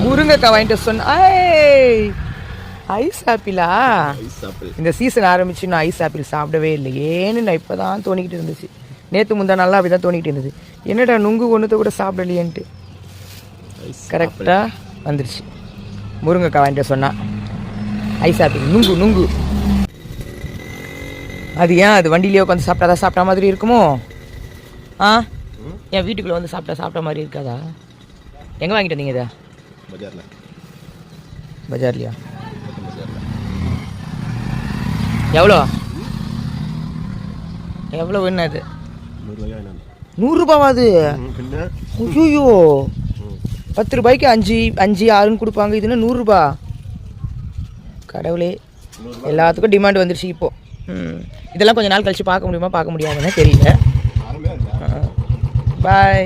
முருங்கைக்காய் வாங்கிட்டு சொன்ன ஐஸ் ஆப்பிளா? இந்த சீசன் ஆரம்பிச்சு நான் ஐஸ் ஆப்பிள் சாப்பிடவே இல்லை. ஏன்னு நான் இப்போ தான் தோணிக்கிட்டு இருந்துச்சு. நேற்று முந்தா நல்லா அப்படி தான் தோணிக்கிட்டு இருந்தது. என்னடா நுங்கு ஒன்றுத்த கூட சாப்பிடலையேன்ட்டு கரெக்டாக வந்துருச்சு. முருங்கைக்காய் வாங்கிட்டு சொன்னா ஐஸ் ஆப்பிள் நுங்கு நுங்கு. அது ஏன் அது வண்டியிலே உட்காந்து சாப்பிட்டா தான் சாப்பிட்ட மாதிரி இருக்குமோ? என் வீட்டுக்குள்ளே வந்து சாப்பிட்ட மாதிரி இருக்காதா? எங்கே வாங்கிட்டு வந்தீங்க இதை? பஜார்லையா? எவ்வளோ என்ன அது? 100 ரூபாவா அது? ஐயோ, 10 ரூபாய்க்கு 5 6ன்னு கொடுப்பாங்க. இதுன்னா 100 ரூபா. கடவுளே, எல்லாத்துக்கும் டிமாண்ட் வந்துருச்சு இப்போது. இதெல்லாம் கொஞ்சம் நாள் கழிச்சு பார்க்க முடியுமா பார்க்க முடியாதுன்னு தெரியல. பாய்.